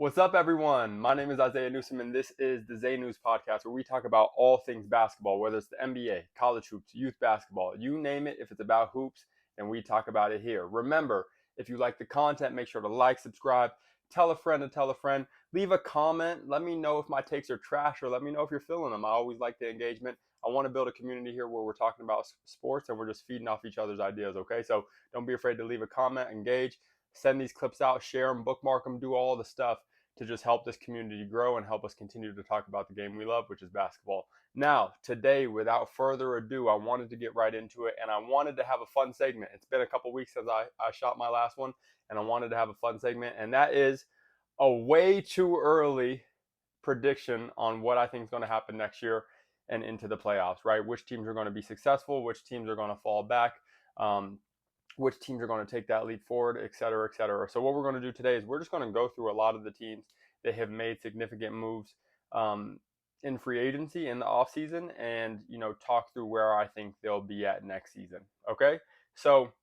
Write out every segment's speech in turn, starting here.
What's up, everyone? My name is Isaiah Newsom, and this is the ZayNews Podcast, where we talk about all things basketball, whether it's the NBA, college hoops, youth basketball, you name it. If it's about hoops, and we talk about it here. Remember, if you like the content, make sure to like, subscribe, tell a friend and tell a friend. Leave a comment. Let me know if my takes are trash, or let me know if you're feeling them. I always like the engagement. I want to build a community here where we're talking about sports and we're just feeding off each other's ideas, okay? So don't be afraid to leave a comment, engage, send these clips out, share them, bookmark them, do all the stuff to just help this community grow and help us continue to talk about the game we love, which is basketball. Now, today, without further ado, I wanted to get right into it, and I wanted to have a fun segment. It's been a couple weeks since I shot my last one, and I wanted to have a fun segment, and that is a way too early prediction on what I think is going to happen next year and into the playoffs, right? Which teams are going to be successful, which teams are going to fall back, which teams are going to take that leap forward, et cetera, et cetera. So what we're going to do today is we're just going to go through a lot of the teams that have made significant moves in free agency in the offseason and, talk through where I think they'll be at next season, okay? So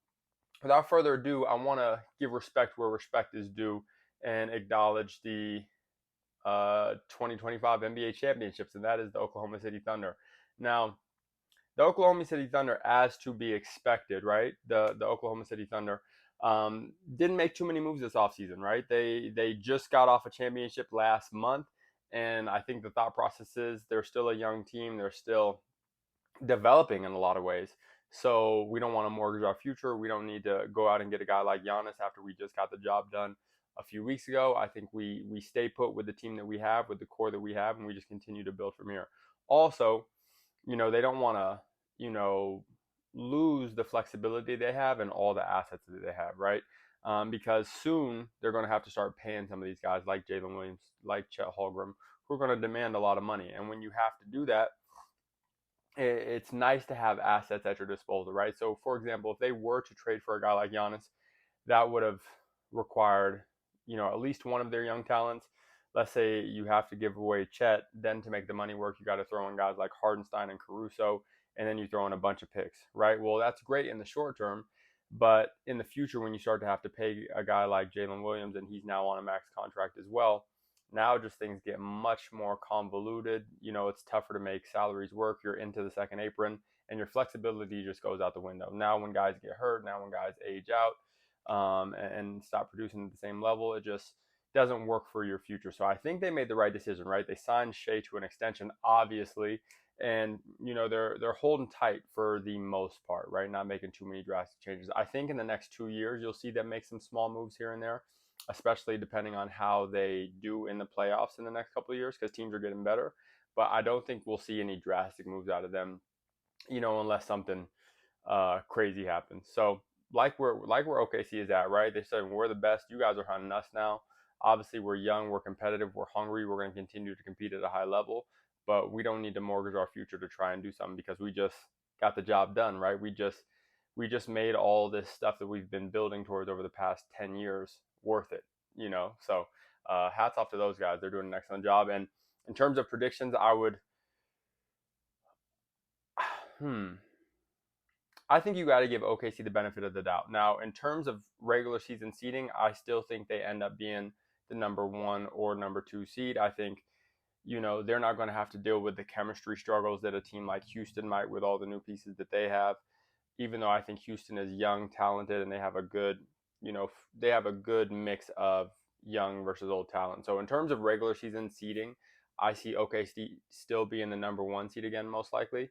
without further ado, I want to give respect where respect is due and acknowledge the 2025 NBA championships, and that is the Oklahoma City Thunder. Now, the Oklahoma City Thunder, as to be expected, right? The Oklahoma City Thunder didn't make too many moves this offseason, right? They just got off a championship last month, and I think the thought process is they're still a young team. They're still developing in a lot of ways. So we don't want to mortgage our future. We don't need to go out and get a guy like Giannis after we just got the job done a few weeks ago. I think we stay put with the team that we have, with the core that we have, and we just continue to build from here. Also, they don't want to, lose the flexibility they have and all the assets that they have, right? Because soon they're going to have to start paying some of these guys like Jalen Williams, like Chet Holmgren, who are going to demand a lot of money. And when you have to do that, it's nice to have assets at your disposal, right? So, for example, if they were to trade for a guy like Giannis, that would have required, at least one of their young talents. Let's say you have to give away Chet, then to make the money work, you got to throw in guys like Hardenstein and Caruso, and then you throw in a bunch of picks, right? Well, that's great in the short term, but in the future, when you start to have to pay a guy like Jalen Williams, and he's now on a max contract as well, now just things get much more convoluted. It's tougher to make salaries work. You're into the second apron, and your flexibility just goes out the window. Now when guys get hurt, now when guys age out and stop producing at the same level, it just doesn't work for your future. So I think they made the right decision, right? They signed Shea to an extension, obviously, and they're holding tight for the most part, right? Not making too many drastic changes. I think in the next 2 years you'll see them make some small moves here and there, especially depending on how they do in the playoffs in the next couple of years, because teams are getting better. But I don't think we'll see any drastic moves out of them, unless something crazy happens. So like where OKC is at, right? They said we're the best. You guys are hunting us now. Obviously, we're young, we're competitive, we're hungry. We're going to continue to compete at a high level, but we don't need to mortgage our future to try and do something because we just got the job done, right? We just made all this stuff that we've been building towards over the past 10 years worth it, So hats off to those guys. They're doing an excellent job. And in terms of predictions, I think you got to give OKC the benefit of the doubt. Now, in terms of regular season seeding, I still think they end up being the number 1 or number 2 seed. I think, they're not going to have to deal with the chemistry struggles that a team like Houston might with all the new pieces that they have, even though I think Houston is young, talented, and they have a good, mix of young versus old talent. So in terms of regular season seeding, I see OKC still being the number 1 seed again, most likely.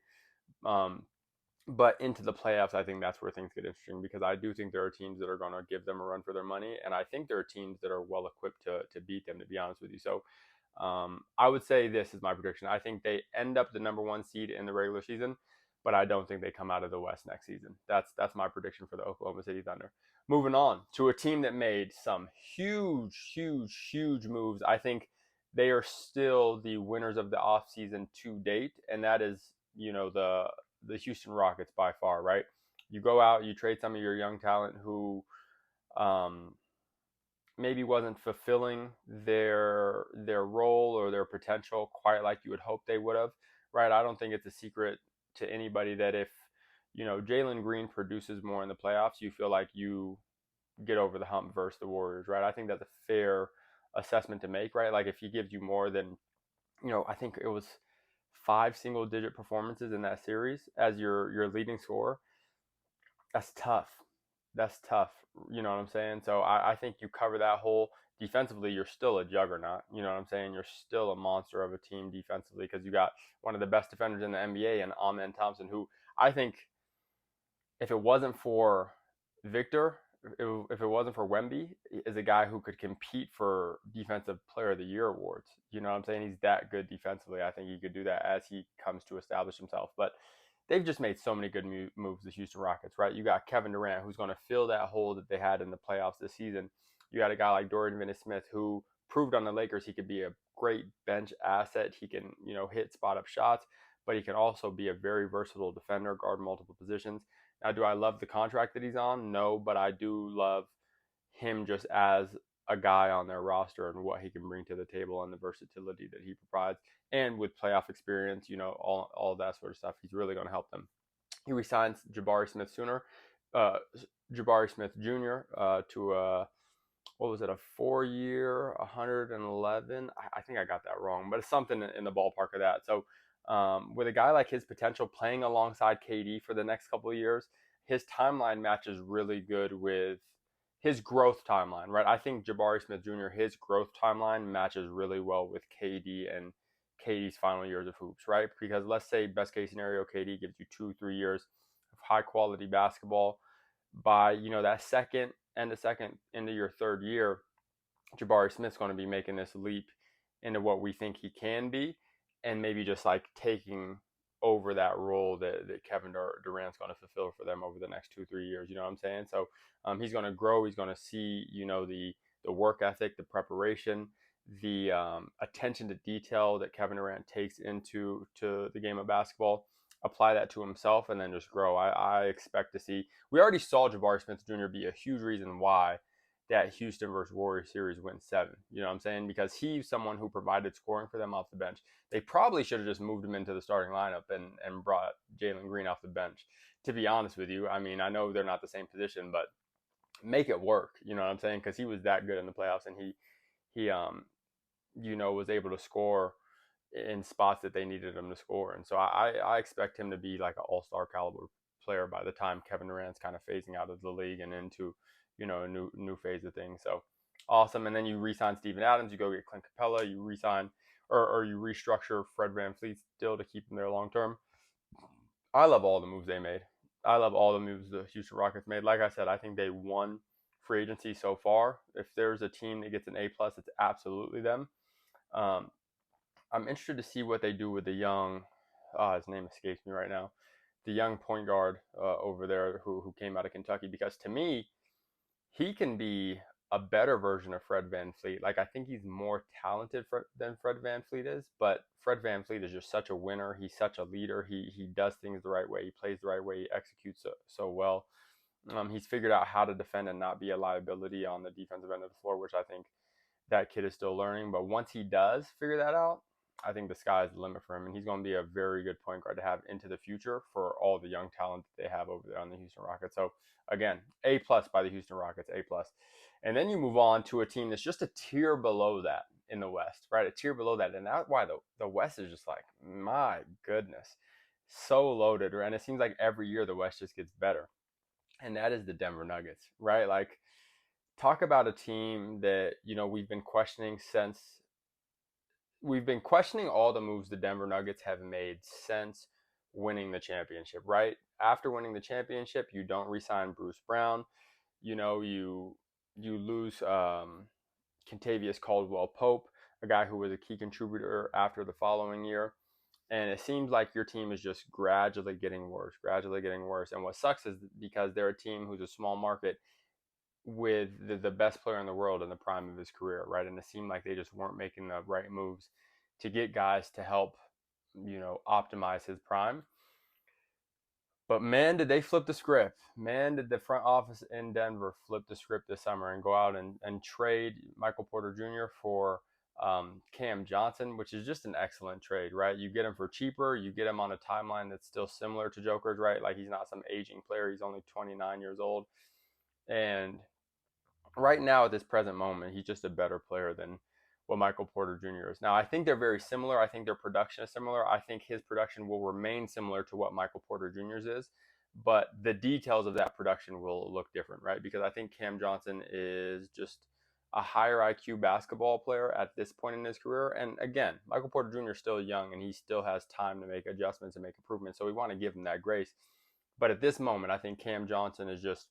But into the playoffs, I think that's where things get interesting, because I do think there are teams that are going to give them a run for their money, and I think there are teams that are well equipped to beat them, to be honest with you. So I would say this is my prediction. I think they end up the number 1 seed in the regular season, but I don't think they come out of the West next season. That's my prediction for the Oklahoma City Thunder. Moving on to a team that made some huge moves. I think they are still the winners of the offseason to date, and that is, the Houston Rockets by far, right? You go out, you trade some of your young talent who maybe wasn't fulfilling their role or their potential quite like you would hope they would have, right? I don't think it's a secret to anybody that if, Jalen Green produces more in the playoffs, you feel like you get over the hump versus the Warriors, right? I think that's a fair assessment to make, right? Like if he gives you more than, I think it was 5 single-digit performances in that series as your leading scorer, that's tough. That's tough. You know what I'm saying? So I think you cover that hole defensively. You're still a juggernaut. You know what I'm saying? You're still a monster of a team defensively because you got one of the best defenders in the NBA and Amen Thompson, who I think if it wasn't for Victor, if it wasn't for Wemby, is a guy who could compete for Defensive Player of the Year awards. You know what I'm saying? He's that good defensively. I think he could do that as he comes to establish himself. But they've just made so many good moves, the Houston Rockets, right? You got Kevin Durant, who's going to fill that hole that they had in the playoffs this season. You got a guy like Dorian Finney-Smith, who proved on the Lakers he could be a great bench asset. He can, hit spot-up shots, but he can also be a very versatile defender, guard multiple positions. Now, do I love the contract that he's on? No, but I do love him just as a guy on their roster and what he can bring to the table and the versatility that he provides. And with playoff experience, all of that sort of stuff, he's really going to help them. He resigns Jabari Smith Jr. To what was it, a 4-year, 111? I think I got that wrong, but it's something in the ballpark of that. So with a guy like his potential playing alongside KD for the next couple of years, his timeline matches really good with his growth timeline, right? I think Jabari Smith Jr., his growth timeline matches really well with KD and KD's final years of hoops, right? Because let's say best case scenario, KD gives you 2-3 years of high quality basketball. By, that second into your third year, Jabari Smith's going to be making this leap into what we think he can be, and maybe just like taking over that role that Kevin Durant's going to fulfill for them over the next 2-3 years. You know what I'm saying? So he's going to grow. He's going to see, the work ethic, the preparation, the attention to detail that Kevin Durant takes into the game of basketball, apply that to himself, and then just grow. I expect to see. We already saw Jabari Smith Jr. be a huge reason why that Houston versus Warriors series went 7. You know what I'm saying? Because he's someone who provided scoring for them off the bench. They probably should have just moved him into the starting lineup and brought Jalen Green off the bench. To be honest with you, I mean, I know they're not the same position, but make it work. You know what I'm saying? Because he was that good in the playoffs, and he was able to score in spots that they needed him to score. And so I expect him to be like an all-star caliber player by the time Kevin Durant's kind of phasing out of the league and into, a new phase of things. So awesome. And then you re-sign Steven Adams, you go get Clint Capella, you re-sign or you restructure Fred VanVleet's deal to keep him there long term. I love all the moves they made. I love all the moves the Houston Rockets made. Like I said, I think they won free agency so far. If there's a team that gets an A+, it's absolutely them. I'm interested to see what they do with the young, his name escapes me right now, the young point guard over there who came out of Kentucky, because to me, he can be a better version of Fred VanVleet. Like, I think he's more talented than Fred VanVleet is, but Fred VanVleet is just such a winner. He's such a leader. He does things the right way. He plays the right way. He executes so well. He's figured out how to defend and not be a liability on the defensive end of the floor, which I think that kid is still learning. But once he does figure that out, I think the sky is the limit for him, and he's going to be a very good point guard to have into the future for all the young talent that they have over there on the Houston Rockets. So again, A+ by the Houston Rockets, A+. And then you move on to a team that's just a tier below that in the West, right? A tier below that, and that's why the West is just like, my goodness, so loaded, right? And it seems like every year the West just gets better, and that is the Denver Nuggets, right? Like, talk about a team that we've been questioning all the moves the Denver Nuggets have made since winning the championship, right? After winning the championship, you don't re-sign Bruce Brown. You lose Kentavious Caldwell-Pope, a guy who was a key contributor after the following year. And it seems like your team is just gradually getting worse. And what sucks is because they're a team who's a small market with the best player in the world in the prime of his career, right? And it seemed like they just weren't making the right moves to get guys to help, optimize his prime. But man, did they flip the script. Man, did the front office in Denver flip the script this summer and go out and trade Michael Porter Jr. for Cam Johnson, which is just an excellent trade, right? You get him for cheaper. You get him on a timeline that's still similar to Joker's, right? Like, he's not some aging player. He's only 29 years old. And right now, at this present moment, he's just a better player than what Michael Porter Jr. is. Now, I think they're very similar. I think their production is similar. I think his production will remain similar to what Michael Porter Jr.'s is, but the details of that production will look different, right? Because I think Cam Johnson is just a higher IQ basketball player at this point in his career. And again, Michael Porter Jr. is still young and he still has time to make adjustments and make improvements. So we want to give him that grace. But at this moment, I think Cam Johnson is just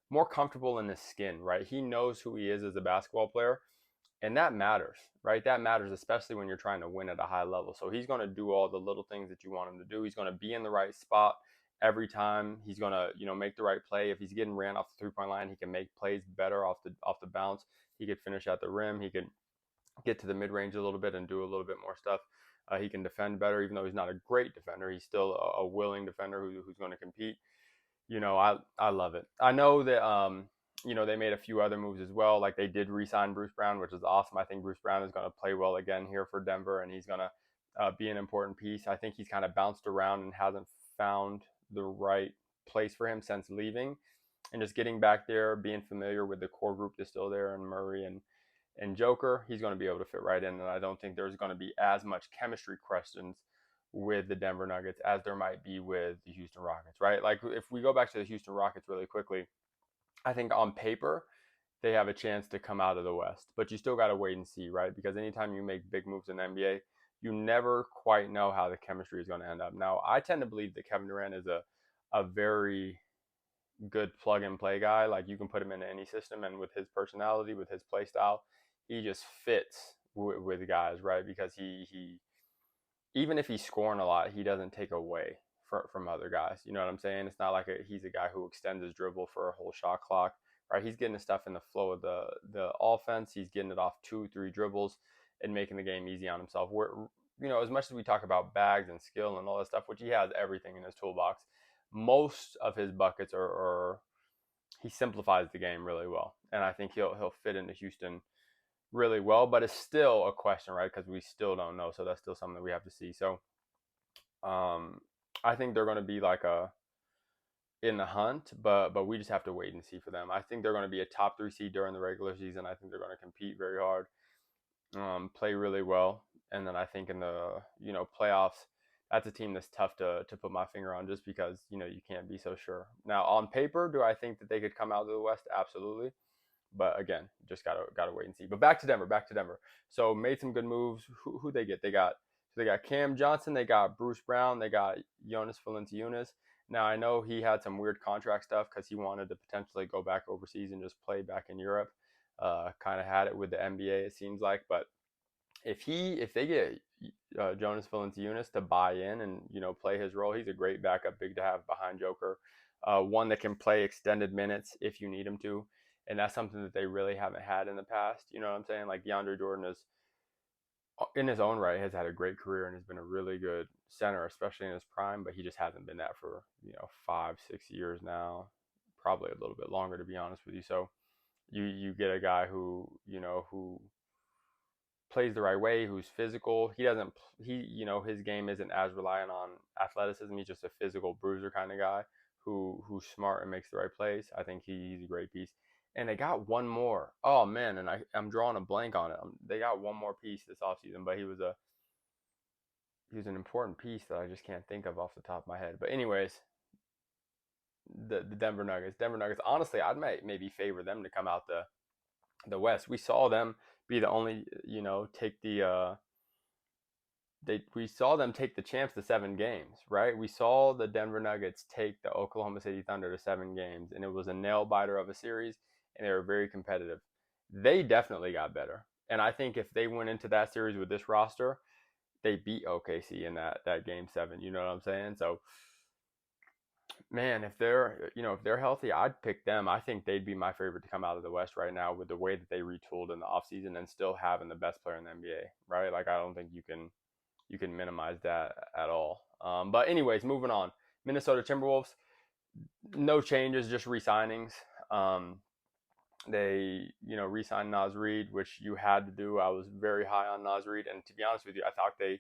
more comfortable in his skin, right? He knows who he is as a basketball player. And that matters, right? That matters, especially when you're trying to win at a high level. So he's going to do all the little things that you want him to do. He's going to be in the right spot every time. He's going to, make the right play. If he's getting ran off the three-point line, he can make plays better off the bounce. He could finish at the rim. He could get to the mid-range a little bit and do a little bit more stuff. He can defend better, even though he's not a great defender. He's still a willing defender who's going to compete. I love it. I know that, they made a few other moves as well. Like they did re-sign Bruce Brown, which is awesome. I think Bruce Brown is going to play well again here for Denver, and he's going to be an important piece. I think he's kind of bounced around and hasn't found the right place for him since leaving. And just getting back there, being familiar with the core group that's still there, and Murray and Joker, he's going to be able to fit right in. And I don't think there's going to be as much chemistry questions with the Denver Nuggets as there might be with the Houston Rockets, right? Like if we go back to the Houston Rockets really quickly, I think on paper they have a chance to come out of the West, but you still got to wait and see, right? Because anytime you make big moves in the NBA, you never quite know how the chemistry is going to end up. Now, I tend to believe that Kevin Durant is a very good plug and play guy. Like you can put him into any system, and with his personality, with his play style, he just fits with guys, right? Because he even if he's scoring a lot, he doesn't take away from other guys. You know what I'm saying? It's not like he's a guy who extends his dribble for a whole shot clock, right? He's getting his stuff in the flow of the offense. He's getting it off 2-3 dribbles and making the game easy on himself. As much as we talk about bags and skill and all that stuff, which he has everything in his toolbox, most of his buckets are he simplifies the game really well. And I think he'll fit into Houston really well, but it's still a question, right? Because we still don't know. So that's still something that we have to see. So I think they're going to be like in the hunt, but we just have to wait and see for them. I think they're going to be a top 3 seed during the regular season. I think they're going to compete very hard, play really well. And then I think in the, playoffs, that's a team that's tough to put my finger on just because, you can't be so sure. Now, on paper, do I think that they could come out of the West? Absolutely. But again, just gotta wait and see. But back to Denver. So made some good moves. Who they get? They got Cam Johnson. They got Bruce Brown. They got Jonas Valanciunas. Now I know he had some weird contract stuff because he wanted to potentially go back overseas and just play back in Europe. Kind of had it with the NBA, it seems like. But if they get Jonas Valanciunas to buy in and play his role, he's a great backup big to have behind Joker. One that can play extended minutes if you need him to. And that's something that they really haven't had in the past. You know what I'm saying? Like DeAndre Jordan is, in his own right, has had a great career and has been a really good center, especially in his prime, but he just hasn't been that for, 5-6 years now, probably a little bit longer, to be honest with you. So you get a guy who plays the right way, who's physical. His game isn't as reliant on athleticism. He's just a physical bruiser kind of guy who's smart and makes the right plays. I think he's a great piece. And they got one more. Oh, man, and I'm drawing a blank on it. They got one more piece this offseason, but he was an important piece that I just can't think of off the top of my head. But anyways, the Denver Nuggets. Honestly, I'd maybe favor them to come out the West. We saw them be the only, we saw them take the champs to 7 games, right? We saw the Denver Nuggets take the Oklahoma City Thunder to 7 games, and it was a nail-biter of a series, and they were very competitive. They definitely got better. And I think if they went into that series with this roster, they beat OKC in that game 7. You know what I'm saying? So, man, if they're healthy, I'd pick them. I think they'd be my favorite to come out of the West right now with the way that they retooled in the offseason and still having the best player in the NBA, right? Like, I don't think you can minimize that at all. But anyways, moving on. Minnesota Timberwolves, no changes, just re-signings. They, re-signed Naz Reid, which you had to do. I was very high on Naz Reid. And to be honest with you, I thought they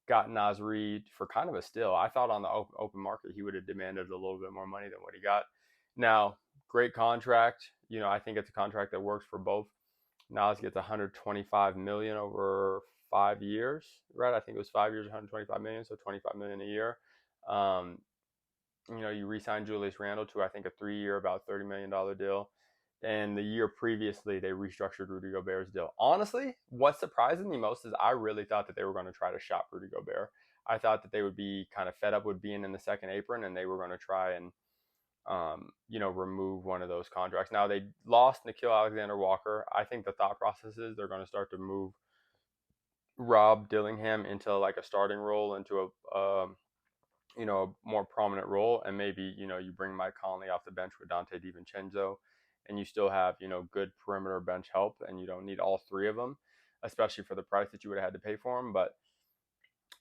got Naz Reid for kind of a steal. I thought on the open market he would have demanded a little bit more money than what he got. Now, great contract. I think it's a contract that works for both Nas gets 125 million over 5 years, right? I think it was 5 years, 125 million, so 25 million a year. Um, you re-signed Julius Randle to I think a 3-year, about $30 million deal. And the year previously, they restructured Rudy Gobert's deal. Honestly, what surprised me most is I really thought that they were going to try to shop Rudy Gobert. I thought that they would be kind of fed up with being in the second apron, and they were going to try and remove one of those contracts. Now they lost Nickeil Alexander-Walker. I think the thought process is they're going to start to move Rob Dillingham into like a starting role, into a more prominent role, and maybe you bring Mike Conley off the bench with Dante DiVincenzo, and you still have good perimeter bench help, and you don't need all three of them, especially for the price that you would have had to pay for them. But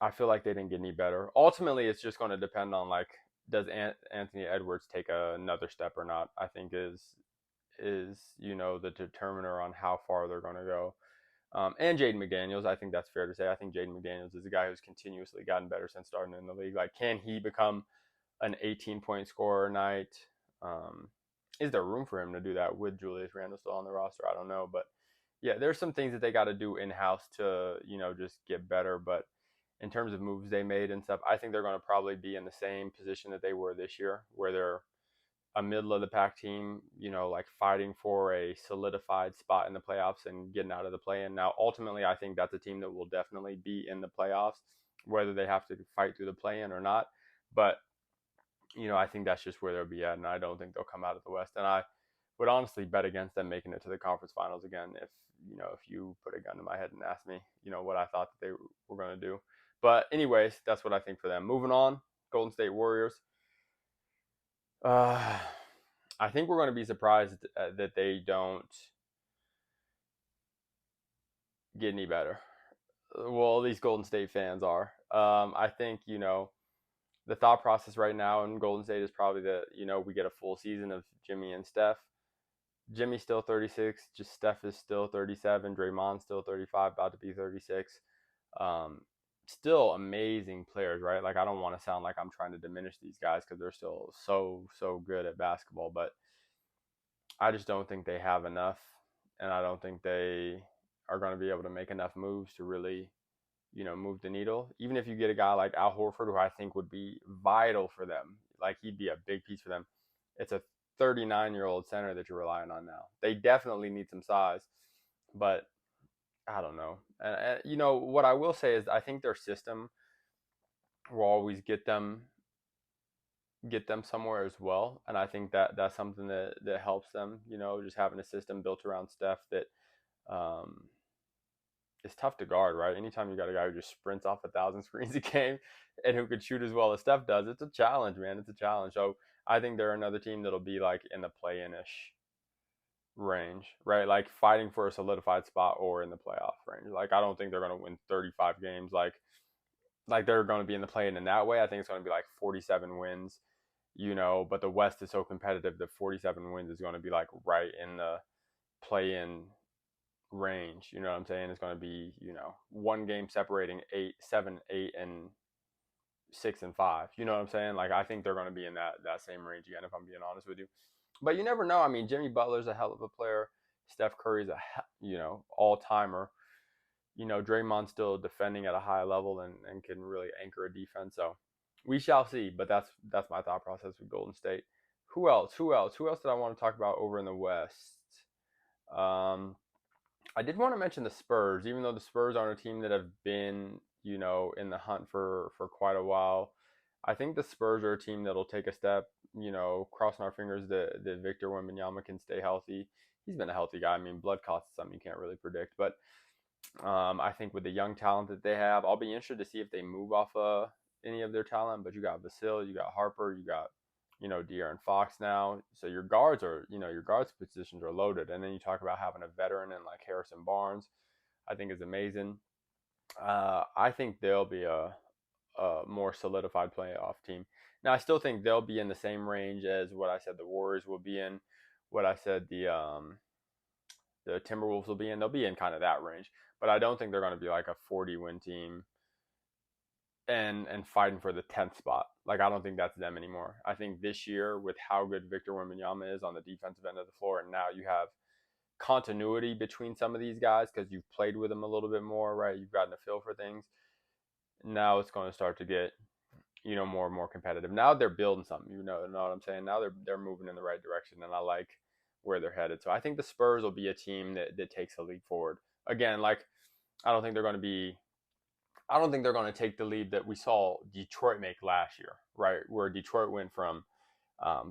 I feel like they didn't get any better. Ultimately, it's just going to depend on like, does Anthony Edwards take another step or not? I think is the determiner on how far they're going to go. And Jaden McDaniels, I think that's fair to say. I think Jaden McDaniels is a guy who's continuously gotten better since starting in the league. Like, can he become an 18-point scorer a night? Is there room for him to do that with Julius Randle still on the roster? I don't know. But, yeah, there's some things that they got to do in-house to, just get better. But in terms of moves they made and stuff, I think they're going to probably be in the same position that they were this year, where they're a middle of the pack team, like fighting for a solidified spot in the playoffs and getting out of the play-in. Now, ultimately, I think that's a team that will definitely be in the playoffs, whether they have to fight through the play-in or not. But, I think that's just where they'll be at, and I don't think they'll come out of the West. And I would honestly bet against them making it to the conference finals again if you put a gun to my head and asked me, what I thought that they were going to do. But anyways, that's what I think for them. Moving on, Golden State Warriors. I think we're going to be surprised that they don't get any better. Well, at least Golden State fans are. I think, the thought process right now in Golden State is probably that, we get a full season of Jimmy and Steph. Jimmy's still 36. Just Steph is still 37. Draymond's still 35, about to be 36. Still amazing players, right? Like, I don't want to sound like I'm trying to diminish these guys because they're still so good at basketball, but I just don't think they have enough, and I don't think they are going to be able to make enough moves to really, move the needle. Even if you get a guy like Al Horford, who I think would be vital for them, like he'd be a big piece for them. It's a 39-year-old center that you're relying on now. They definitely need some size, but I don't know. And what I will say is I think their system will always get them somewhere as well. And I think that's something that helps them, just having a system built around Steph that is tough to guard, right? Anytime you got a guy who just sprints off 1,000 screens a game and who could shoot as well as Steph does, it's a challenge, man. It's a challenge. So I think they're another team that'll be like in the play-in-ish range, right? Like fighting for a solidified spot or in the playoff range. Like, I don't think they're going to win 35 games like they're going to be in the play-in that way. I think it's going to be like 47 wins, but the West is so competitive that 47 wins is going to be like right in the play-in range. You know what I'm saying? It's going to be, one game separating 7, 8, and 6 and 5. You know what I'm saying? Like, I think they're going to be in that same range again, if I'm being honest with you. But you never know. I mean, Jimmy Butler's a hell of a player. Steph Curry's all-timer. Draymond's still defending at a high level and can really anchor a defense. So we shall see. But that's my thought process with Golden State. Who else did I want to talk about over in the West? I did want to mention the Spurs, even though the Spurs aren't a team that have been, in the hunt for quite a while. I think the Spurs are a team that'll take a step, crossing our fingers that Victor Wembanyama can stay healthy. He's been a healthy guy. I mean, blood clots is something you can't really predict. But I think with the young talent that they have, I'll be interested to see if they move off any of their talent. But you got Vasil, you got Harper, you got, De'Aaron Fox now. So your guards positions are loaded. And then you talk about having a veteran in like Harrison Barnes, I think is amazing. I think they'll be a more solidified playoff team. Now, I still think they'll be in the same range as what I said the Warriors will be in, what I said the Timberwolves will be in. They'll be in kind of that range. But I don't think they're going to be like a 40-win team and fighting for the 10th spot. Like, I don't think that's them anymore. I think this year, with how good Victor Wembanyama is on the defensive end of the floor, and now you have continuity between some of these guys because you've played with them a little bit more, right? You've gotten a feel for things. Now it's going to start to get, more and more competitive. Now they're building something, know what I'm saying? Now they're moving in the right direction, and I like where they're headed. So I think the Spurs will be a team that takes the league forward. Again, like I don't think they're going to be I don't think they're going to take the lead that we saw Detroit make last year, right? Where Detroit went from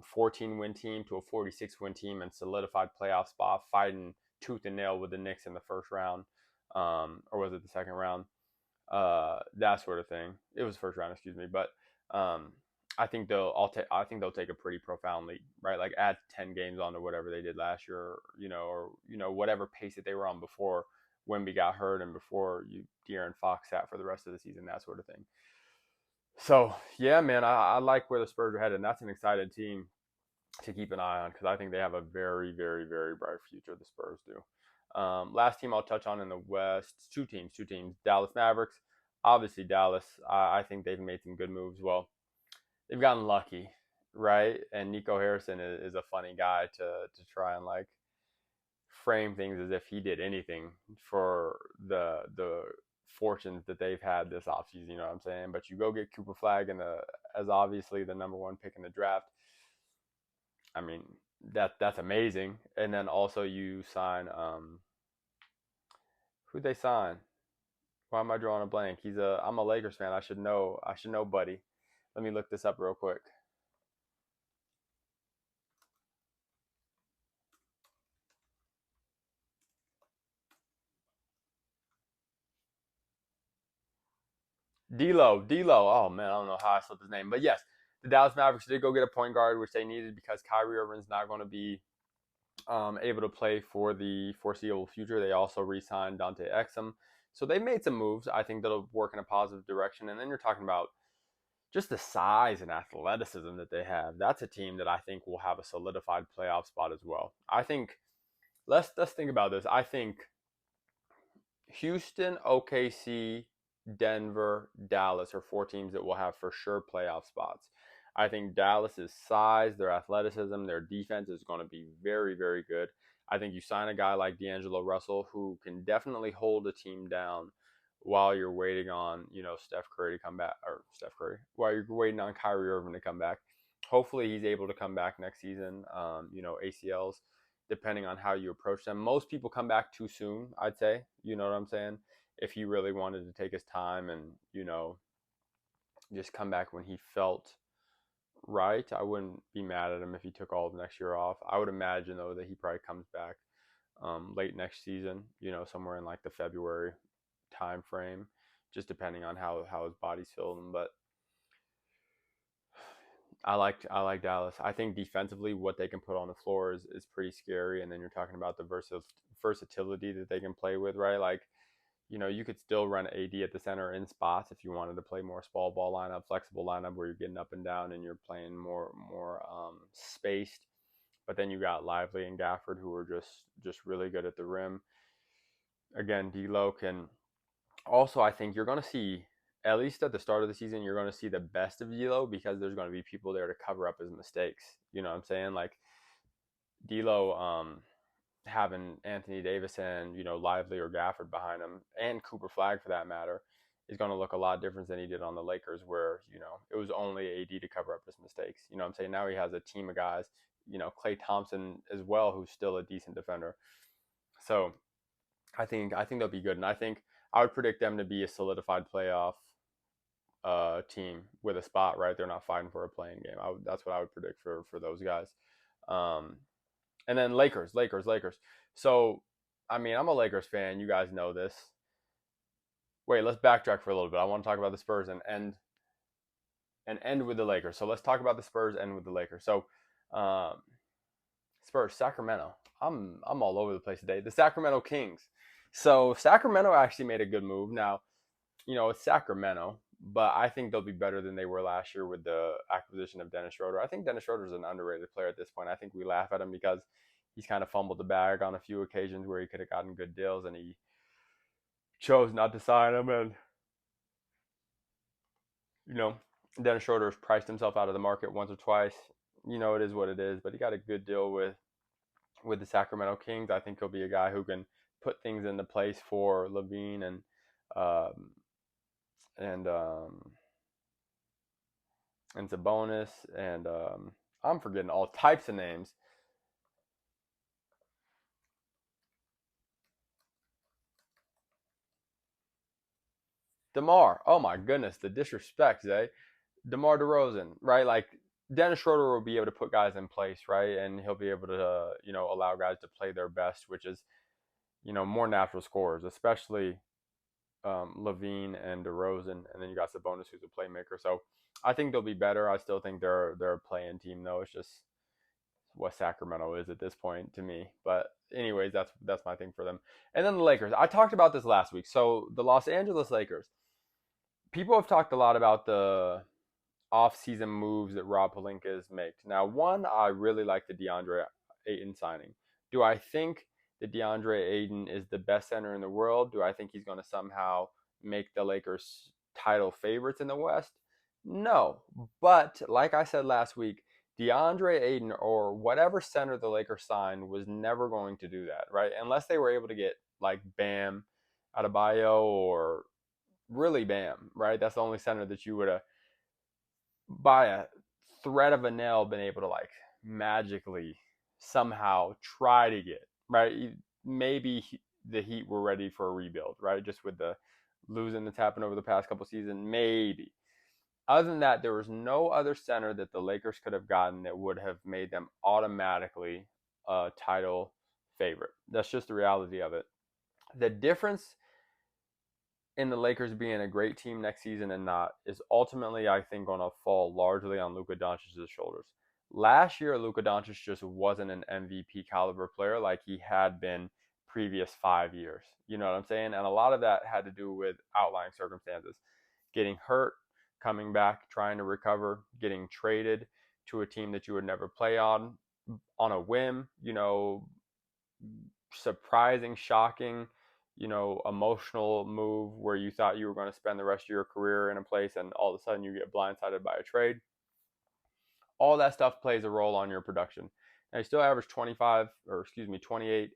14 win team to a 46 win team and solidified playoff spot, fighting tooth and nail with the Knicks in the first round, or was it the second round? That sort of thing. It was first round, excuse me. But I think I think they'll take a pretty profound lead, right? Like add 10 games on to whatever they did last year, or whatever pace that they were on before Wemby got hurt and before De'Aaron Fox sat for the rest of the season, that sort of thing. So yeah, man, I like where the Spurs are headed, and that's an exciting team to keep an eye on because I think they have a very, very, very bright future. The Spurs do. Last team I'll touch on in the West, two teams, Dallas Mavericks. Obviously, Dallas, I think they've made some good moves. Well, they've gotten lucky, right? And Nico Harrison is a funny guy to try and like frame things as if he did anything for the fortunes that they've had this offseason, you know what I'm saying? But you go get Cooper Flag as obviously the number one pick in the draft. I mean, that's amazing. And then also you sign who'd they sign? Why am I drawing a blank? I'm a Lakers fan. I should know, buddy. Let me look this up real quick. D'Lo. Oh man, I don't know how I slipped his name, but yes, the Dallas Mavericks did go get a point guard, which they needed because Kyrie Irving's not going to be able to play for the foreseeable future. They also re-signed Dante Exum, so they made some moves. I think that'll work in a positive direction. And then you're talking about just the size and athleticism that they have. That's a team that I think will have a solidified playoff spot as well. I think let's think about this. I think Houston, OKC, Denver, Dallas are four teams that will have for sure playoff spots. I think Dallas's size, their athleticism, their defense is going to be very, very good. I think you sign a guy like D'Angelo Russell who can definitely hold a team down while you're waiting on, Steph Curry to come back, while you're waiting on Kyrie Irving to come back. Hopefully he's able to come back next season. ACLs, depending on how you approach them. Most people come back too soon, I'd say. You know what I'm saying? If he really wanted to take his time and, just come back when he felt right, I wouldn't be mad at him if he took all of next year off. I would imagine, though, that he probably comes back late next season, somewhere in like the February time frame, just depending on how his body's feeling. But I like Dallas. I think defensively, what they can put on the floor is pretty scary. And then you're talking about the versatility that they can play with, right? Like, you could still run AD at the center in spots if you wanted to play more small ball lineup, flexible lineup where you're getting up and down and you're playing more spaced. But then you got Lively and Gafford who are just really good at the rim. Again, D'Lo can also, I think you're going to see, at least at the start of the season, you're going to see the best of D'Lo because there's going to be people there to cover up his mistakes. You know what I'm saying? Like D'Lo, having Anthony Davis and Lively or Gafford behind him, and Cooper Flag for that matter, is going to look a lot different than he did on the Lakers, where it was only AD to cover up his mistakes. You know what I'm saying? Now he has a team of guys, Klay Thompson as well, who's still a decent defender. So I think they'll be good, and I think I would predict them to be a solidified playoff team with a spot. Right, they're not fighting for a playing game. That's what I would predict for those guys. And then Lakers. So, I mean, I'm a Lakers fan. You guys know this. Wait, let's backtrack for a little bit. I want to talk about the Spurs and end with the Lakers. So let's talk about the Spurs and with the Lakers. So, Spurs, Sacramento. I'm all over the place today. The Sacramento Kings. So Sacramento actually made a good move. Now, it's Sacramento, but I think they'll be better than they were last year with the acquisition of Dennis Schroeder. I think Dennis Schroeder is an underrated player at this point. I think we laugh at him because he's kind of fumbled the bag on a few occasions where he could have gotten good deals, and he chose not to sign him. And, Dennis Schroeder has priced himself out of the market once or twice. It is what it is, but he got a good deal with with the Sacramento Kings. I think he'll be a guy who can put things into place for Levine um, and and Sabonis and I'm forgetting all types of names. DeMar, oh my goodness, the disrespect, Zay. DeMar DeRozan, right? Like Dennis Schroeder will be able to put guys in place, right? And he'll be able to, allow guys to play their best, which is, more natural scorers, especially Levine and DeRozan, and then you got Sabonis, who's a playmaker. So I think they'll be better. I still think they're a play-in team, though. It's just what Sacramento is at this point to me. But anyways, that's my thing for them. And then the Lakers. I talked about this last week. So the Los Angeles Lakers. People have talked a lot about the off-season moves that Rob Pelinka has made. Now, one, I really like the DeAndre Ayton signing. Do I think that DeAndre Ayton is the best center in the world? Do I think he's going to somehow make the Lakers title favorites in the West? No. But like I said last week, DeAndre Ayton or whatever center the Lakers signed was never going to do that, right? Unless they were able to get like Bam Adebayo or really Bam, right? That's the only center that you would have by a thread of a nail been able to like magically somehow try to get right. Maybe the Heat were ready for a rebuild, right? Just with the losing that's happened over the past couple seasons, maybe. Other than that, there was no other center that the Lakers could have gotten that would have made them automatically a title favorite. That's just the reality of it. The difference in the Lakers being a great team next season and not is ultimately, I think, going to fall largely on Luka Doncic's shoulders. Last year, Luka Doncic just wasn't an MVP caliber player like he had been previous 5 years. You know what I'm saying? And a lot of that had to do with outlying circumstances. Getting hurt, coming back, trying to recover, getting traded to a team that you would never play on a whim, surprising, shocking, emotional move where you thought you were going to spend the rest of your career in a place and all of a sudden you get blindsided by a trade. All that stuff plays a role on your production. Now, he still averaged 28,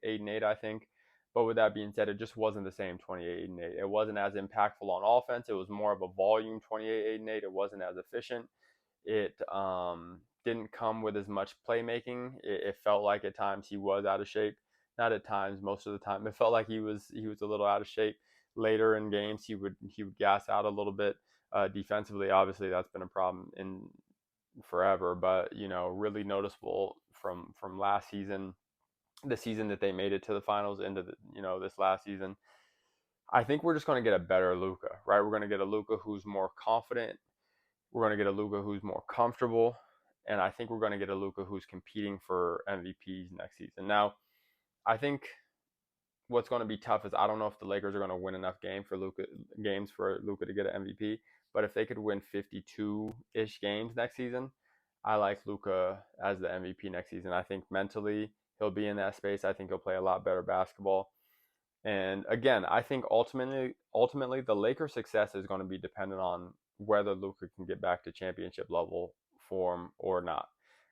8 and 8, I think. But with that being said, it just wasn't the same 28, 8 and 8. It wasn't as impactful on offense. It was more of a volume 28, 8 and 8. It wasn't as efficient. It didn't come with as much playmaking. It felt like at times he was out of shape. Not at times, most of the time. It felt like he was a little out of shape. Later in games, he would gas out a little bit. Defensively, obviously, that's been a problem in forever. But really noticeable from last season, the season that they made it to the finals, into this last season. I think we're just going to get a better Luka, right? We're going to get a Luka who's more confident. We're going to get a Luka who's more comfortable. And I think we're going to get a Luka who's competing for MVPs next season. Now, I think what's going to be tough is I don't know if the Lakers are going to win enough games for Luka to get an MVP. But if they could win 52-ish games next season, I like Luka as the MVP next season. I think mentally he'll be in that space. I think he'll play a lot better basketball. And again, I think ultimately the Lakers' success is going to be dependent on whether Luka can get back to championship level form or not,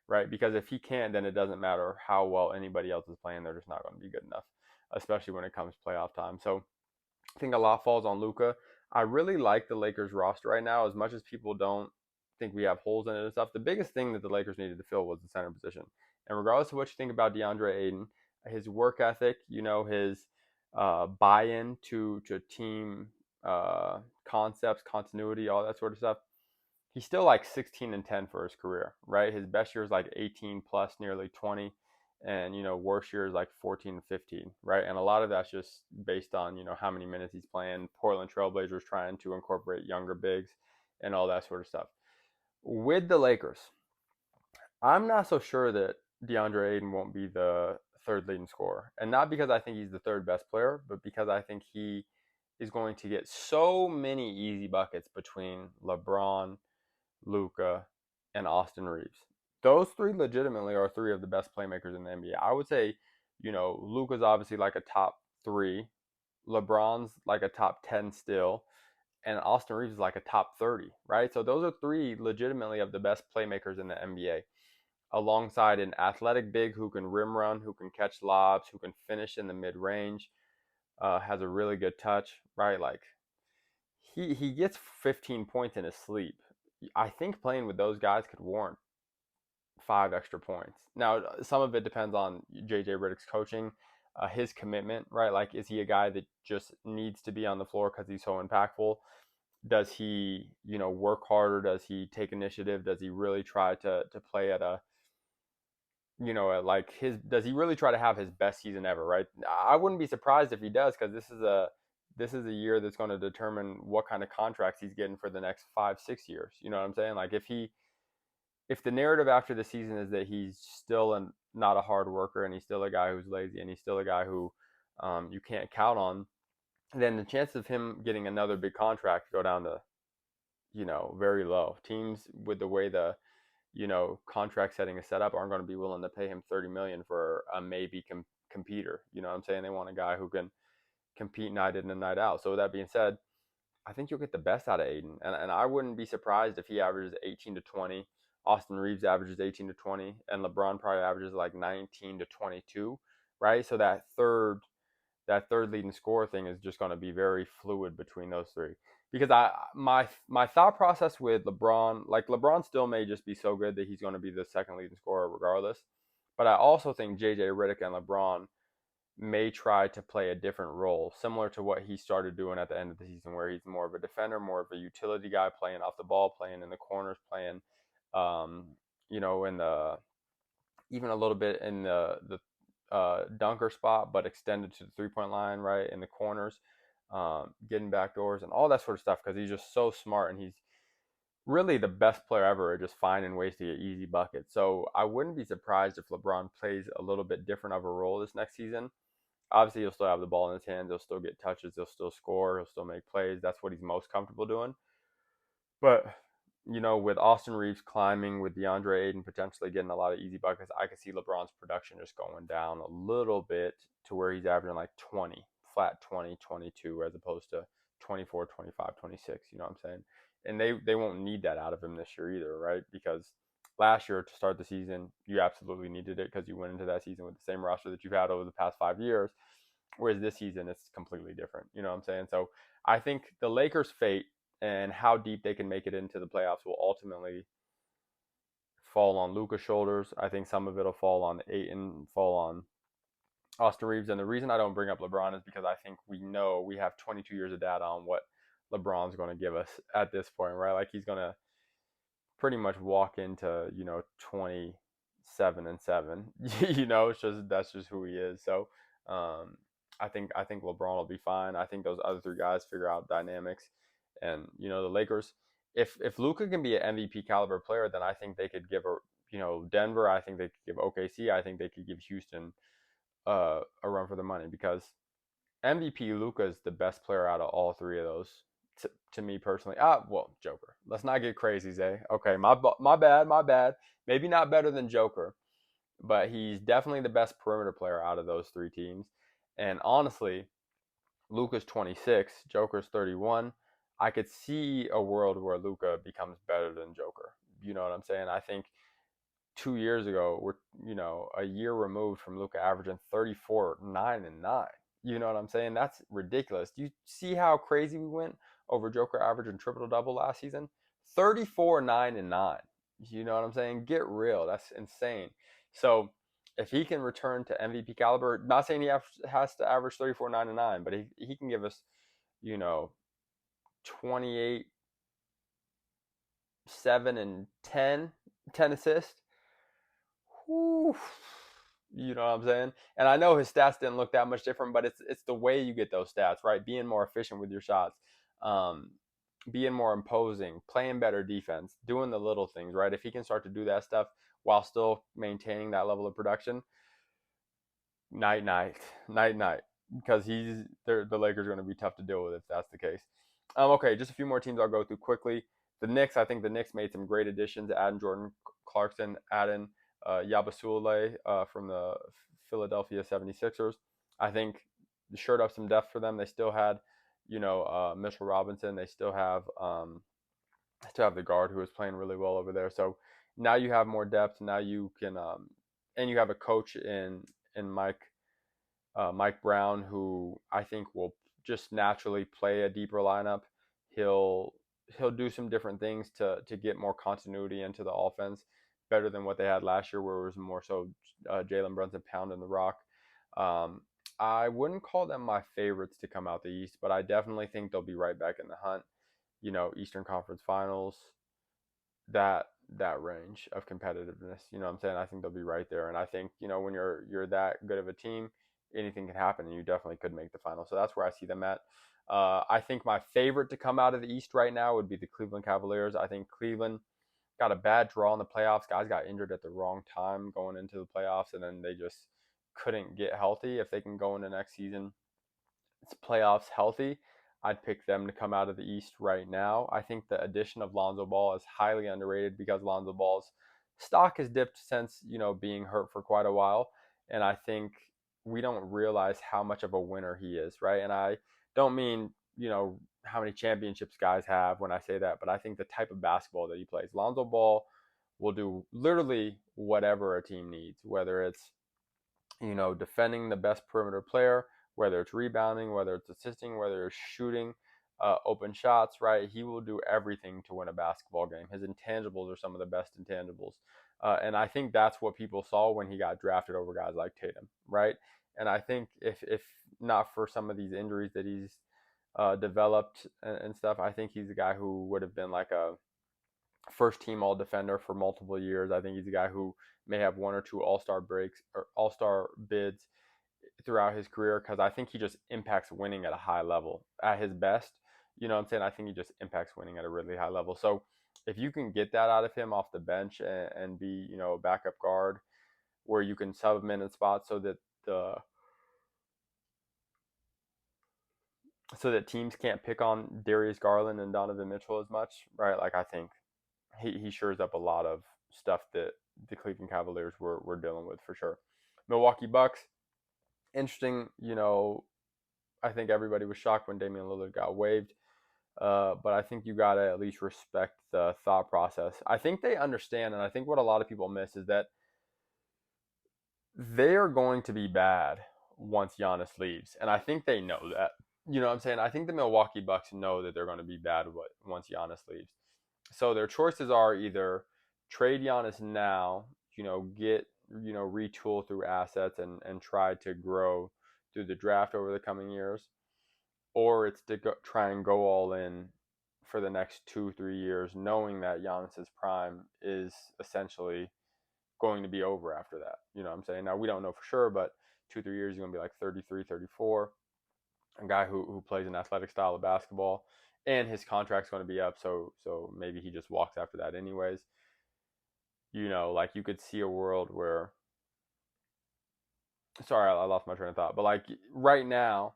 right? Because if he can't, then it doesn't matter how well anybody else is playing. They're just not going to be good enough, especially when it comes to playoff time. So I think a lot falls on Luka. I really like the Lakers roster right now, as much as people don't think we have holes in it and stuff. The biggest thing that the Lakers needed to fill was the center position. And regardless of what you think about DeAndre Ayton, his work ethic, his buy-in to team concepts, continuity, all that sort of stuff, he's still like 16-10 for his career, right? His best year is like 18 plus, nearly 20. And, worst year is like 14-15, right? And a lot of that's just based on, how many minutes he's playing. Portland Trailblazers trying to incorporate younger bigs and all that sort of stuff. With the Lakers, I'm not so sure that DeAndre Ayton won't be the third leading scorer. And not because I think he's the third best player, but because I think he is going to get so many easy buckets between LeBron, Luka, and Austin Reeves. Those three legitimately are three of the best playmakers in the NBA. I would say, Luka's obviously like a top 3. LeBron's like a top 10 still. And Austin Reeves is like a top 30, right? So those are three legitimately of the best playmakers in the NBA. alongside an athletic big who can rim run, who can catch lobs, who can finish in the mid range, has a really good touch, right? Like he gets 15 points in his sleep. I think playing with those guys could warrant 5 extra points. Now, some of it depends on JJ Redick's coaching, his commitment, right? Like, is he a guy that just needs to be on the floor because he's so impactful? Does he, work harder? Does he take initiative? Does he really try to play at a, does he really try to have his best season ever, right? I wouldn't be surprised if he does, because this is a year that's going to determine what kind of contracts he's getting for the next 5-6 years. You know what I'm saying? Like, if the narrative after the season is that he's still not a hard worker, and he's still a guy who's lazy, and he's still a guy who you can't count on, then the chance of him getting another big contract go down to, very low. Teams, with the way the contract setting is set up, aren't going to be willing to pay him $30 million for a maybe competitor. You know what I'm saying? They want a guy who can compete night in and night out. So with that being said, I think you'll get the best out of Aiden, and I wouldn't be surprised if he averages 18 to 20. Austin Reeves averages 18 to 20, and LeBron probably averages like 19 to 22, right? So that third leading scorer thing is just going to be very fluid between those three. Because my thought process with LeBron, like, LeBron still may just be so good that he's going to be the second leading scorer regardless. But I also think JJ Redick and LeBron may try to play a different role, similar to what he started doing at the end of the season, where he's more of a defender, more of a utility guy, playing off the ball, playing in the corners, playing, in the, even a little bit in the dunker spot, but extended to the 3-point line, right, in the corners, getting back doors and all that sort of stuff, because he's just so smart, and he's really the best player ever at just finding ways to get easy buckets. So I wouldn't be surprised if LeBron plays a little bit different of a role this next season. Obviously, he'll still have the ball in his hands. He'll still get touches. He'll still score. He'll still make plays. That's what he's most comfortable doing. But, with Austin Reeves climbing, with DeAndre Ayton potentially getting a lot of easy buckets, I could see LeBron's production just going down a little bit to where he's averaging like 20, flat 20, 22, as opposed to 24, 25, 26. You know what I'm saying? And they won't need that out of him this year either, right? Because last year, to start the season, you absolutely needed it, because you went into that season with the same roster that you've had over the past 5 years. Whereas this season, it's completely different. You know what I'm saying? So I think the Lakers' fate and how deep they can make it into the playoffs will ultimately fall on Luka's shoulders. I think some of it will fall on Ayton, fall on Austin Reeves. And the reason I don't bring up LeBron is because I think we have 22 years of data on what LeBron's going to give us at this point, right? Like, he's going to pretty much walk into 27-7. That's just who he is. So I think LeBron will be fine. I think those other three guys figure out dynamics, and the Lakers. If Luka can be an MVP caliber player, then I think they could give Denver. I think they could give OKC. I think they could give Houston a run for the money, because MVP Luka is the best player out of all three of those. To me personally, Joker. Let's not get crazy, Zay. Okay, my bad. Maybe not better than Joker, but he's definitely the best perimeter player out of those three teams. And honestly, Luka's 26, Joker's 31. I could see a world where Luka becomes better than Joker. You know what I'm saying? I think 2 years ago, we're a year removed from Luka averaging 34, 9, and 9. You know what I'm saying? That's ridiculous. Do you see how crazy we went over Joker averaging triple-double last season? 34, 9, and 9. You know what I'm saying? Get real. That's insane. So if he can return to MVP caliber, not saying he has to average 34, 9, and 9, but he can give us, 28, 7, and 10 assists. Whew. You know what I'm saying? And I know his stats didn't look that much different, but it's the way you get those stats, right? Being more efficient with your shots, being more imposing, playing better defense, doing the little things, right? If he can start to do that stuff while still maintaining that level of production, night, because the Lakers are going to be tough to deal with if that's the case. Okay, just a few more teams I'll go through quickly. The Knicks, I think the Knicks made some great additions, adding Jordan Clarkson, adding Yabusele from the Philadelphia 76ers. I think they shored up some depth for them. They still had, Mitchell Robinson. They still have the guard who was playing really well over there. So now you have more depth. Now you can, and you have a coach in Mike Brown, who I think will just naturally play a deeper lineup. He'll he'll do some different things to get more continuity into the offense, better than what they had last year, where it was more so Jalen Brunson pounding the rock. Um, I wouldn't call them my favorites to come out the East, but I definitely think they'll be right back in the hunt. Eastern Conference Finals, that range of competitiveness. You know what I'm saying? I think they'll be right there. And I think, when you're that good of a team, anything can happen and you definitely could make the final. So that's where I see them at. I think my favorite to come out of the East right now would be the Cleveland Cavaliers. I think Cleveland got a bad draw in the playoffs. Guys got injured at the wrong time going into the playoffs, and then they just couldn't get healthy. If they can go into next season, it's playoffs healthy, I'd pick them to come out of the East right now. I think the addition of Lonzo Ball is highly underrated because Lonzo Ball's stock has dipped since, being hurt for quite a while. And I think we don't realize how much of a winner he is, right? And I don't mean, how many championships guys have when I say that, but I think the type of basketball that he plays. Lonzo Ball will do literally whatever a team needs, whether it's, defending the best perimeter player, whether it's rebounding, whether it's assisting, whether it's shooting open shots, right? He will do everything to win a basketball game. His intangibles are some of the best intangibles. And I think that's what people saw when he got drafted over guys like Tatum, right? And I think if not for some of these injuries that he's developed and stuff, I think he's a guy who would have been like a first team all defender for multiple years. I think he's a guy who may have one or two all-star breaks or all-star bids throughout his career, because I think he just impacts winning at a high level at his best. You know what I'm saying? I think he just impacts winning at a really high level. So if you can get that out of him off the bench and be, a backup guard where you can sub him in spots so that teams can't pick on Darius Garland and Donovan Mitchell as much, right? Like, I think he shores up a lot of stuff that the Cleveland Cavaliers were dealing with for sure. Milwaukee Bucks, interesting. I think everybody was shocked when Damian Lillard got waived, but I think you got to at least respect the thought process. I think they understand, and I think what a lot of people miss is that they are going to be bad once Giannis leaves, and I think they know that. You know what I'm saying? I think the Milwaukee Bucks know that they're going to be bad once Giannis leaves. So their choices are either trade Giannis now, get, retool through assets and try to grow through the draft over the coming years, or it's to try and go all in for the next 2-3 years, knowing that Giannis's prime is essentially going to be over after that. You know what I'm saying? Now, we don't know for sure, but 2-3 years, he's going to be like 33, 34. A guy who plays an athletic style of basketball, and his contract's going to be up, so maybe he just walks after that anyways. Like, you could see a world where, sorry, I lost my train of thought, but like right now,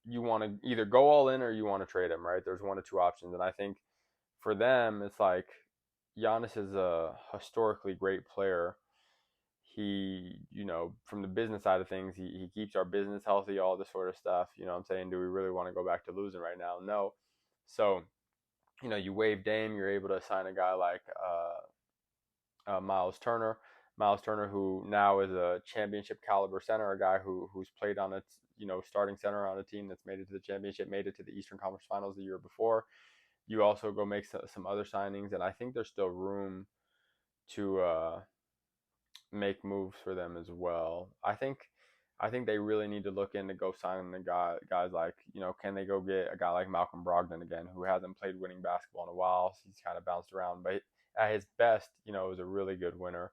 you want to either go all in or you want to trade him, right? There's one or two options, and I think for them, it's like Giannis is a historically great player. He, from the business side of things, he keeps our business healthy, all this sort of stuff. You know what I'm saying? Do we really want to go back to losing right now? No. So, you waive Dame, you're able to sign a guy like Miles Turner. Miles Turner, who now is a championship caliber center, a guy who's played on its, starting center on a team that's made it to the championship, made it to the Eastern Conference Finals the year before. You also go make some other signings, and I think there's still room to make moves for them as well. I think they really need to look into go signing the guys like, can they go get a guy like Malcolm Brogdon again, who hasn't played winning basketball in a while. So he's kind of bounced around, but at his best, was a really good winner.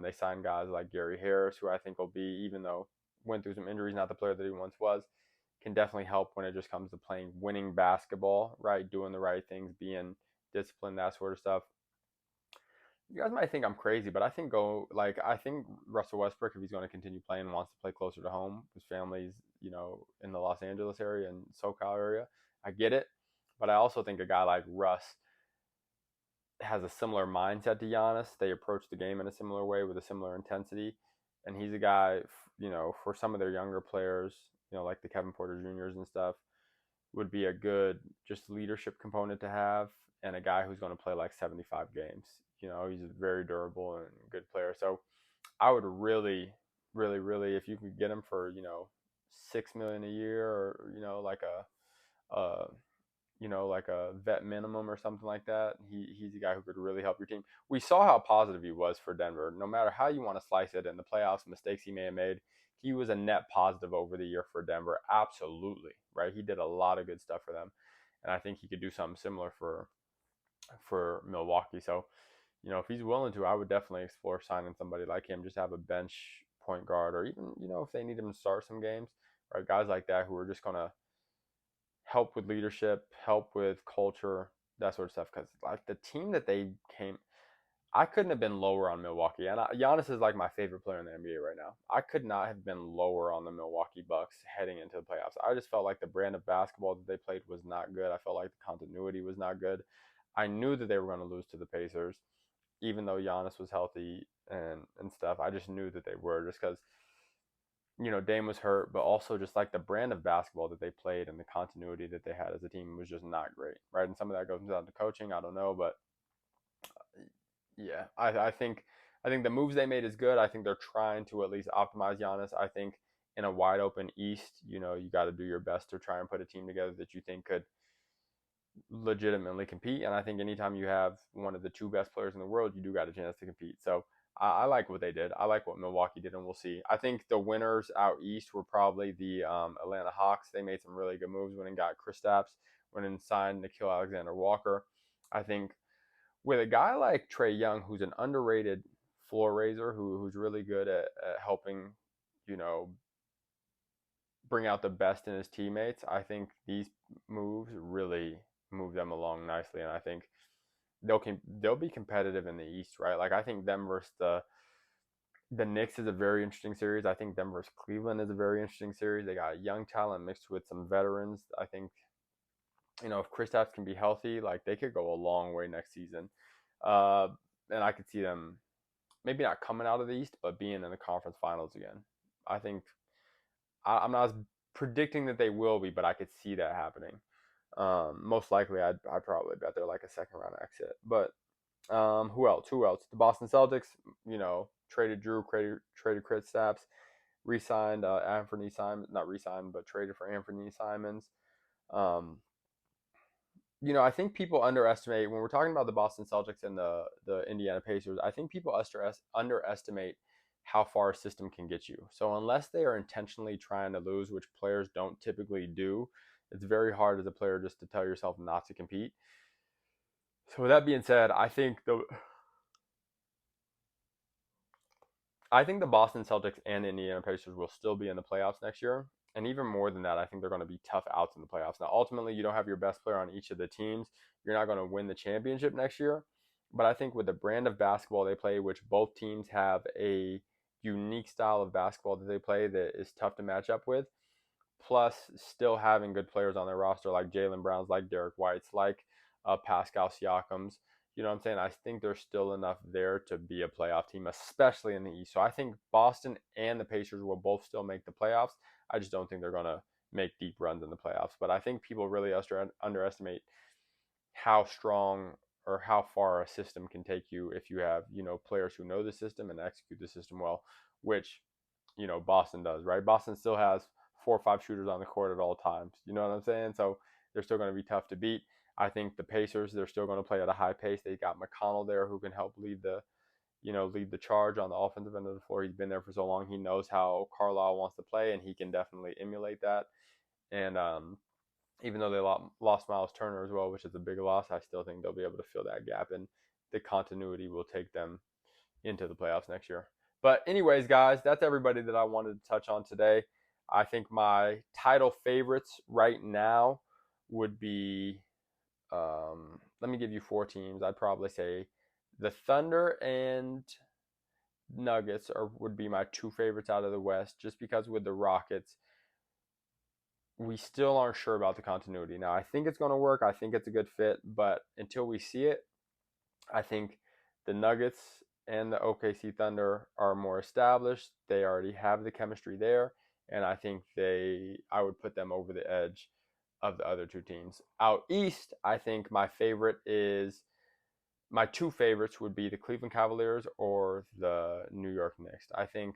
They signed guys like Gary Harris, who I think will be, even though went through some injuries, not the player that he once was, can definitely help when it just comes to playing winning basketball, right? Doing the right things, being disciplined, that sort of stuff. You guys might think I'm crazy, but I think Russell Westbrook, if he's going to continue playing, wants to play closer to home. His family's, in the Los Angeles area and SoCal area. I get it, but I also think a guy like Russ has a similar mindset to Giannis. They approach the game in a similar way with a similar intensity, and he's a guy, for some of their younger players, like the Kevin Porter Juniors and stuff, would be a good just leadership component to have, and a guy who's going to play like 75 games. he's very durable and good player. So I would really, really, really, if you could get him for, $6 million a year, or, uh, like a vet minimum or something like that. He's a guy who could really help your team. We saw how positive he was for Denver. No matter how you want to slice it in the playoffs, mistakes he may have made, he was a net positive over the year for Denver. Absolutely, right? He did a lot of good stuff for them, and I think he could do something similar for Milwaukee. So, if he's willing to, I would definitely explore signing somebody like him. Just have a bench point guard, or even if they need him to start some games, right? Guys like that who are just gonna help with leadership, help with culture, that sort of stuff. Because like the team that they came, I couldn't have been lower on Milwaukee. And Giannis is like my favorite player in the NBA right now. I could not have been lower on the Milwaukee Bucks heading into the playoffs. I just felt like the brand of basketball that they played was not good. I felt like the continuity was not good. I knew that they were going to lose to the Pacers, even though Giannis was healthy and stuff. I just knew that they were, just because Dame was hurt, but also just like the brand of basketball that they played and the continuity that they had as a team was just not great, right? And some of that goes down to coaching. I don't know, but yeah, I think the moves they made is good. I think they're trying to at least optimize Giannis. I think in a wide open East, you got to do your best to try and put a team together that you think could legitimately compete. And I think anytime you have one of the two best players in the world, you do got a chance to compete. So I like what they did. I like what Milwaukee did, and we'll see. I think the winners out East were probably the Atlanta Hawks. They made some really good moves when and got Kristaps, went and signed Nickeil Alexander-Walker. I think with a guy like Trae Young, who's an underrated floor raiser, who's really good at helping, bring out the best in his teammates, I think these moves really move them along nicely, and I think they'll be competitive in the East, right? Like I think them versus the Knicks is a very interesting series. I think them versus Cleveland is a very interesting series. They got young talent mixed with some veterans. I think if Kristaps can be healthy, like they could go a long way next season, uh, and I could see them maybe not coming out of the East, but being in the conference finals again. I think I'm not predicting that they will be, but I could see that happening. Most likely, I'd probably bet they're like a second round exit. But who else? Who else? The Boston Celtics, traded Drew, traded Kristaps, re-signed Anthony Simons, not re-signed, but traded for Anthony Simons. Um, I think people underestimate when we're talking about the Boston Celtics and the Indiana Pacers. I think people underestimate how far a system can get you. So unless they are intentionally trying to lose, which players don't typically do, it's very hard as a player just to tell yourself not to compete. So with that being said, I think the Boston Celtics and the Indiana Pacers will still be in the playoffs next year. And even more than that, I think they're going to be tough outs in the playoffs. Now, ultimately, you don't have your best player on each of the teams. You're not going to win the championship next year. But I think with the brand of basketball they play, which both teams have a unique style of basketball that they play that is tough to match up with, plus still having good players on their roster like Jaylen Browns, like Derek White's, like Pascal Siakam's. You know what I'm saying? I think there's still enough there to be a playoff team, especially in the East. So I think Boston and the Pacers will both still make the playoffs. I just don't think they're going to make deep runs in the playoffs. But I think people really underestimate how strong or how far a system can take you if you have, players who know the system and execute the system well, which, Boston does, right? Boston still has 4 or 5 shooters on the court at all times. You know what I'm saying? So they're still going to be tough to beat. I think the Pacers, they're still going to play at a high pace. They got McConnell there who can help lead the charge on the offensive end of the floor. He's been there for so long. He knows how Carlisle wants to play, and he can definitely emulate that. And even though they lost Miles Turner as well, which is a big loss, I still think they'll be able to fill that gap, and the continuity will take them into the playoffs next year. But anyways, guys, that's everybody that I wanted to touch on today. I think my title favorites right now would be, let me give you 4 teams. I'd probably say the Thunder and Nuggets would be my 2 favorites out of the West, just because with the Rockets, we still aren't sure about the continuity. Now, I think it's going to work. I think it's a good fit, but until we see it, I think the Nuggets and the OKC Thunder are more established. They already have the chemistry there, and I think I would put them over the edge of the other 2 teams. Out East, I think my favorite is my two favorites would be the Cleveland Cavaliers or the New York Knicks. I think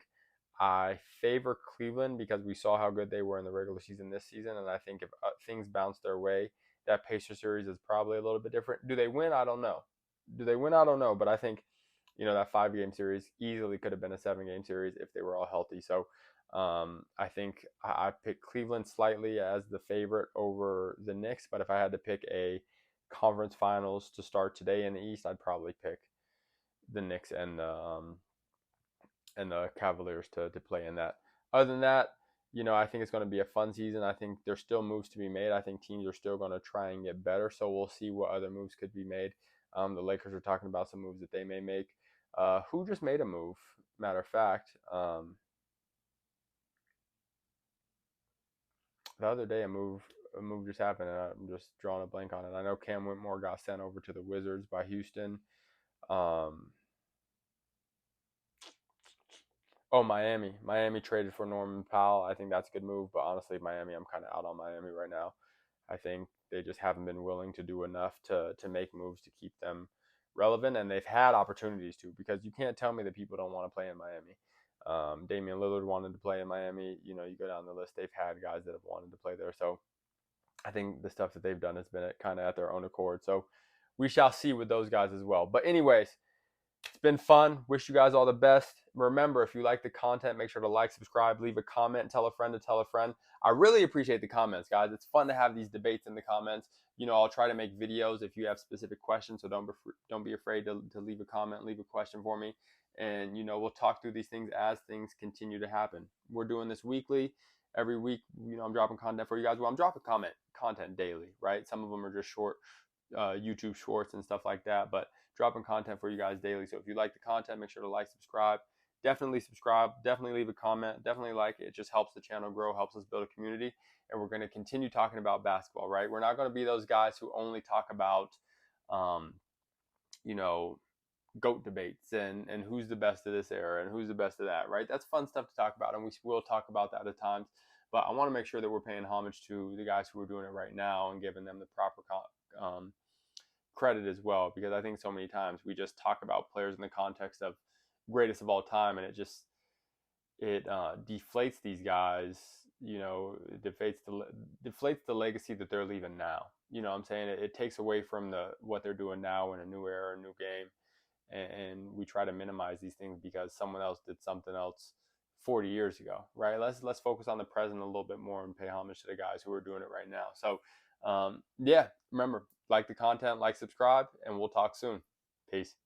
I favor Cleveland because we saw how good they were in the regular season this season, and I think if things bounce their way, that Pacers series is probably a little bit different. Do they win? I don't know. But I think that 5-game series easily could have been a 7-game series if they were all healthy. So I think I picked Cleveland slightly as the favorite over the Knicks, but if I had to pick a conference finals to start today in the East, I'd probably pick the Knicks and the Cavaliers to play in that. Other than that, I think it's going to be a fun season. I think there's still moves to be made. I think teams are still going to try and get better, so we'll see what other moves could be made. The Lakers are talking about some moves that they may make. Who just made a move? Matter of fact, the other day a move just happened, and I'm just drawing a blank on it. I know Cam Whitmore got sent over to the Wizards by Houston. Miami. Miami traded for Norman Powell. I think that's a good move, but honestly, Miami, I'm kind of out on Miami right now. I think they just haven't been willing to do enough to make moves to keep them relevant, and they've had opportunities to, because you can't tell me that people don't want to play in Miami. Damian Lillard wanted to play in Miami. You go down the list, they've had guys that have wanted to play there. So I think the stuff that they've done has been kind of at their own accord. So we shall see with those guys as well. But anyways, it's been fun. Wish you guys all the best. Remember, if you like the content, make sure to like, subscribe, leave a comment, and tell a friend to tell a friend. I really appreciate the comments, guys. It's fun to have these debates in the comments. I'll try to make videos if you have specific questions, so don't be afraid to leave a comment, leave a question for me. And, we'll talk through these things as things continue to happen. We're doing this weekly. Every week, I'm dropping content for you guys. Well, I'm dropping content daily, right? Some of them are just short YouTube shorts and stuff like that, but dropping content for you guys daily. So if you like the content, make sure to like, subscribe. Definitely subscribe. Definitely leave a comment. Definitely like it. It just helps the channel grow, helps us build a community. And we're going to continue talking about basketball, right? We're not going to be those guys who only talk about, GOAT debates and who's the best of this era and who's the best of that, right? That's fun stuff to talk about, and we will talk about that at times. But I want to make sure that we're paying homage to the guys who are doing it right now and giving them the proper credit as well, because I think so many times we just talk about players in the context of greatest of all time, and it deflates these guys. It deflates the legacy that they're leaving now. What I'm saying? It takes away from what they're doing now in a new era, a new game, and we try to minimize these things because someone else did something else 40 years ago, right? Let's focus on the present a little bit more and pay homage to the guys who are doing it right now. So remember, like the content, like, subscribe, and we'll talk soon. Peace.